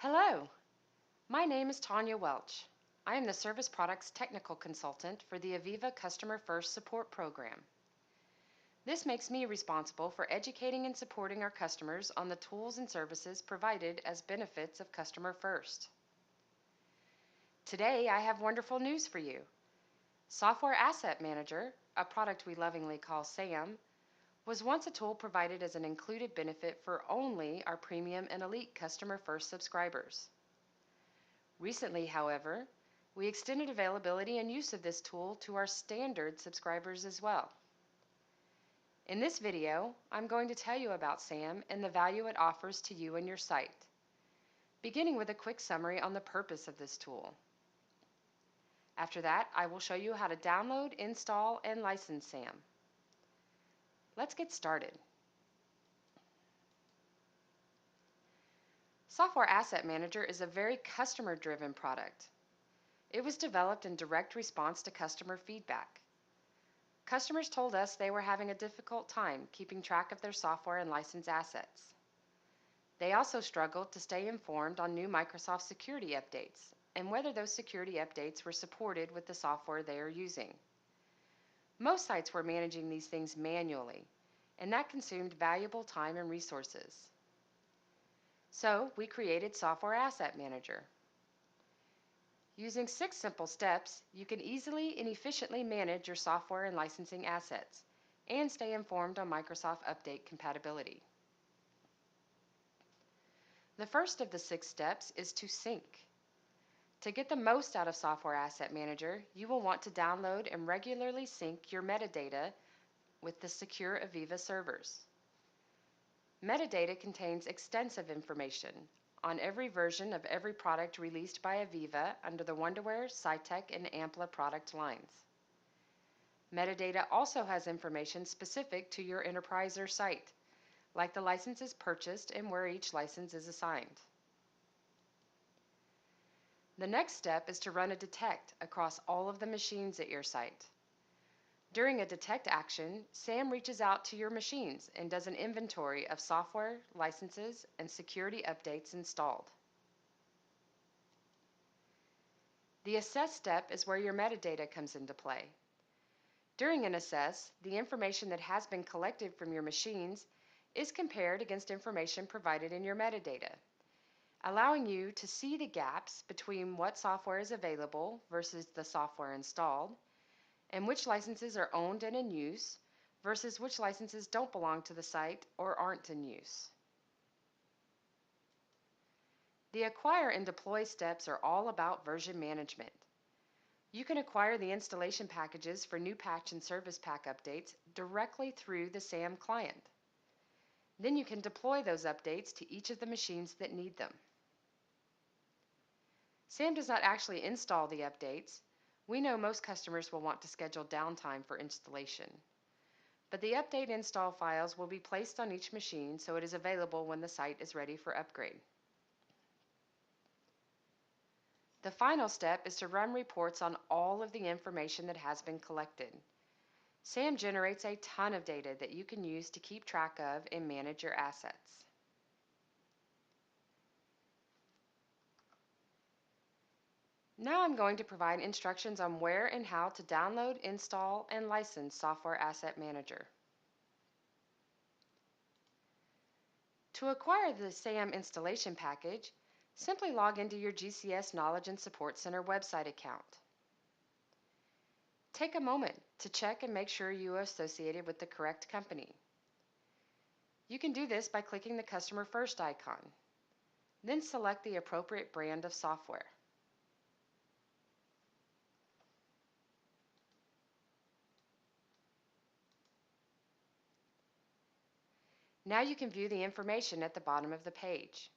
Hello, my name is Tanya Welch. I am the Service Products Technical Consultant for the Aviva Customer First Support Program. This makes me responsible for educating and supporting our customers on the tools and services provided as benefits of Customer First. Today, I have wonderful news for you. Software Asset Manager, a product we lovingly call SAM, was once a tool provided as an included benefit for only our Premium and Elite Customer First subscribers. Recently, however, we extended availability and use of this tool to our standard subscribers as well. In this video, I'm going to tell you about SAM and the value it offers to you and your site, beginning with a quick summary on the purpose of this tool. After that, I will show you how to download, install, and license SAM. Let's get started. Software Asset Manager is a very customer-driven product. It was developed in direct response to customer feedback. Customers told us they were having a difficult time keeping track of their software and license assets. They also struggled to stay informed on new Microsoft security updates and whether those security updates were supported with the software they are using. Most sites were managing these things manually, and that consumed valuable time and resources. So we created Software Asset Manager. Using 6 simple steps, you can easily and efficiently manage your software and licensing assets and stay informed on Microsoft Update compatibility. The first of the 6 steps is to sync. To get the most out of Software Asset Manager, you will want to download and regularly sync your metadata with the secure Aviva servers. Metadata contains extensive information on every version of every product released by Aviva under the Wonderware, Cytec, and Ampla product lines. Metadata also has information specific to your enterprise or site, like the licenses purchased and where each license is assigned. The next step is to run a detect across all of the machines at your site. During a detect action, SAM reaches out to your machines and does an inventory of software, licenses, and security updates installed. The assess step is where your metadata comes into play. During an assess, the information that has been collected from your machines is compared against information provided in your metadata, allowing you to see the gaps between what software is available versus the software installed, and which licenses are owned and in use versus which licenses don't belong to the site or aren't in use. The acquire and deploy steps are all about version management. You can acquire the installation packages for new patch and service pack updates directly through the SAM client. Then you can deploy those updates to each of the machines that need them. SAM does not actually install the updates. We know most customers will want to schedule downtime for installation. But the update install files will be placed on each machine so it is available when the site is ready for upgrade. The final step is to run reports on all of the information that has been collected. SAM generates a ton of data that you can use to keep track of and manage your assets. Now I'm going to provide instructions on where and how to download, install, and license Software Asset Manager. To acquire the SAM installation package, simply log into your GCS Knowledge and Support Center website account. Take a moment to check and make sure you are associated with the correct company. You can do this by clicking the Customer First icon. Then select the appropriate brand of software. Now you can view the information at the bottom of the page.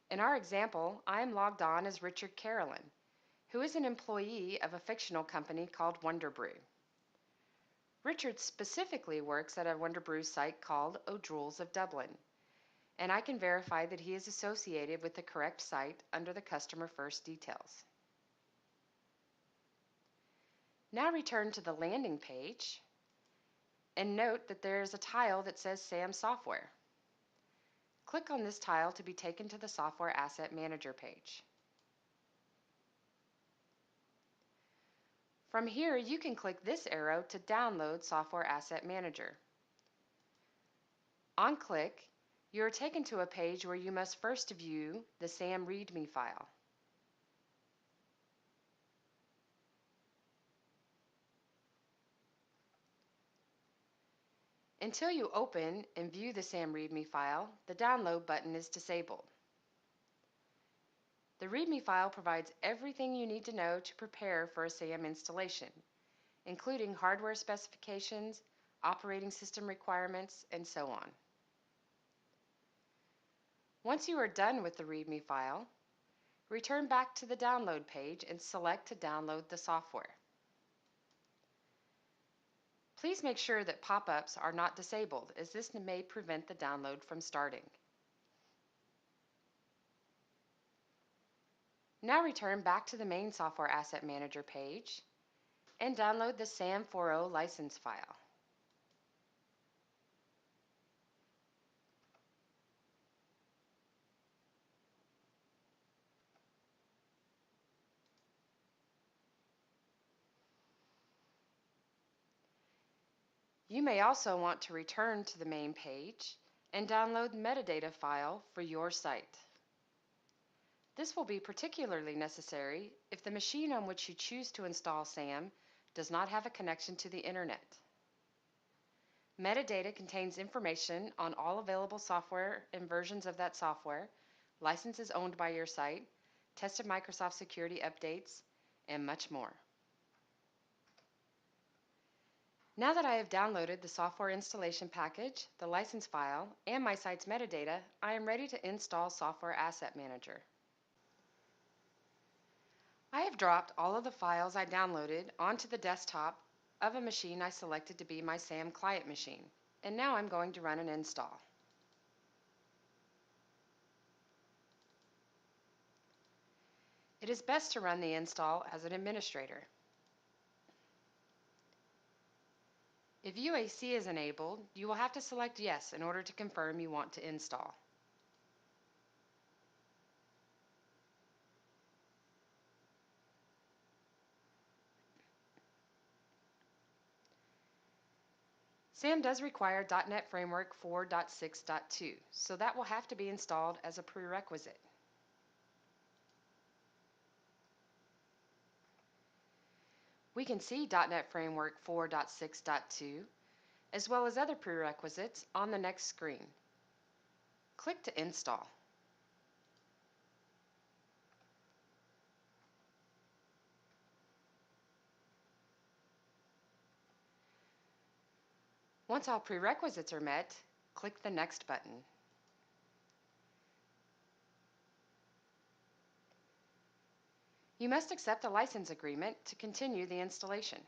In our example, I am logged on as Richard Carolyn, who is an employee of a fictional company called WonderBrew. Richard specifically works at a WonderBrew site called O'Drouls of Dublin, and I can verify that he is associated with the correct site under the Customer First details. Now return to the landing page and note that there is a tile that says SAM Software. Click on this tile to be taken to the Software Asset Manager page. From here, you can click this arrow to download Software Asset Manager. On click, you are taken to a page where you must first view the SAM README file. Until you open and view the SAM README file, the download button is disabled. The README file provides everything you need to know to prepare for a SAM installation, including hardware specifications, operating system requirements, and so on. Once you are done with the README file, return back to the download page and select to download the software. Please make sure that pop-ups are not disabled, as this may prevent the download from starting. Now return back to the main Software Asset Manager page and download the SAM 4.0 license file. You may also want to return to the main page and download the metadata file for your site. This will be particularly necessary if the machine on which you choose to install SAM does not have a connection to the internet. Metadata contains information on all available software and versions of that software, licenses owned by your site, tested Microsoft security updates, and much more. Now that I have downloaded the software installation package, the license file, and my site's metadata, I am ready to install Software Asset Manager. I have dropped all of the files I downloaded onto the desktop of a machine I selected to be my SAM client machine, and now I'm going to run an install. It is best to run the install as an administrator. If UAC is enabled, you will have to select Yes in order to confirm you want to install. SAM does require .NET Framework 4.6.2, so that will have to be installed as a prerequisite. We can see .NET Framework 4.6.2 as well as other prerequisites on the next screen. Click to install. Once all prerequisites are met, click the Next button. You must accept a license agreement to continue the installation.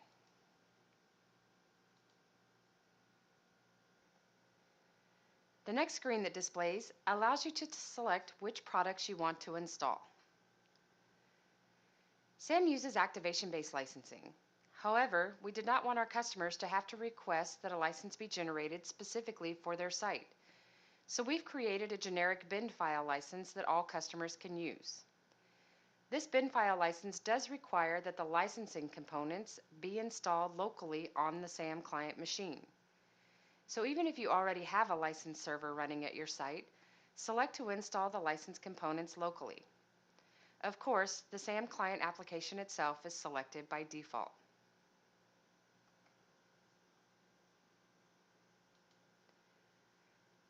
The next screen that displays allows you to select which products you want to install. SAM uses activation-based licensing. However, we did not want our customers to have to request that a license be generated specifically for their site. So we've created a generic bin file license that all customers can use. This bin file license does require that the licensing components be installed locally on the SAM client machine. So even if you already have a license server running at your site, select to install the license components locally. Of course, the SAM client application itself is selected by default.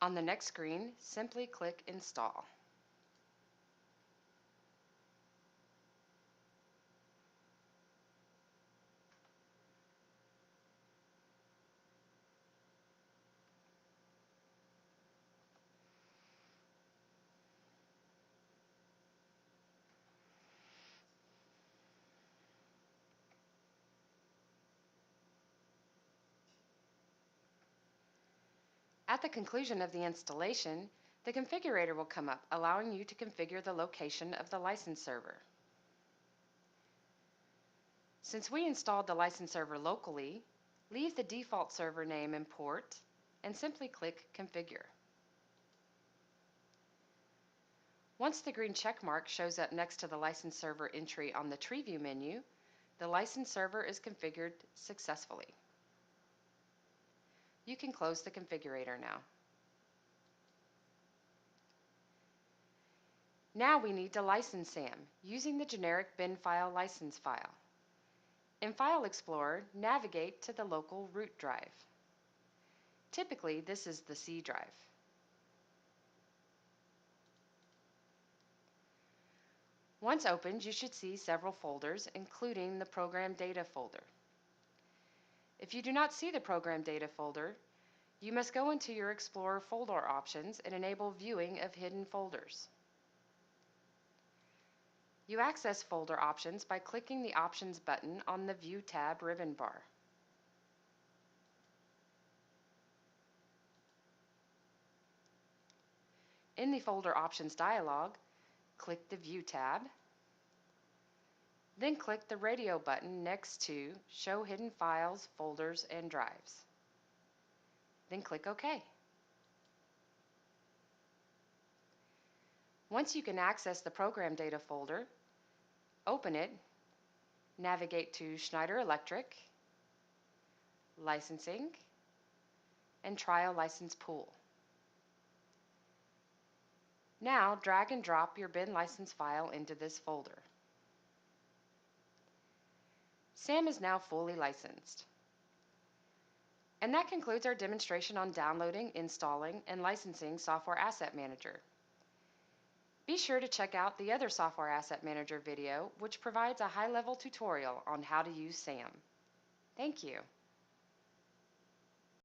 On the next screen, simply click Install. At the conclusion of the installation, the configurator will come up, allowing you to configure the location of the license server. Since we installed the license server locally, leave the default server name and port, and simply click Configure. Once the green check mark shows up next to the license server entry on the tree view menu, the license server is configured successfully. You can close the configurator now. Now we need to license SAM using the generic bin file license file. In File Explorer, navigate to the local root drive. Typically, this is the C drive. Once opened, you should see several folders, including the Program Data folder. If you do not see the Program Data folder, you must go into your Explorer folder options and enable viewing of hidden folders. You access folder options by clicking the Options button on the View tab ribbon bar. In the Folder Options dialog, click the View tab, then click the radio button next to Show Hidden Files, Folders, and Drives. Then click OK. Once you can access the Program Data folder, open it, navigate to Schneider Electric, Licensing, and Trial License Pool. Now drag and drop your bin license file into this folder. SAM is now fully licensed. And that concludes our demonstration on downloading, installing, and licensing Software Asset Manager. Be sure to check out the other Software Asset Manager video, which provides a high-level tutorial on how to use SAM. Thank you.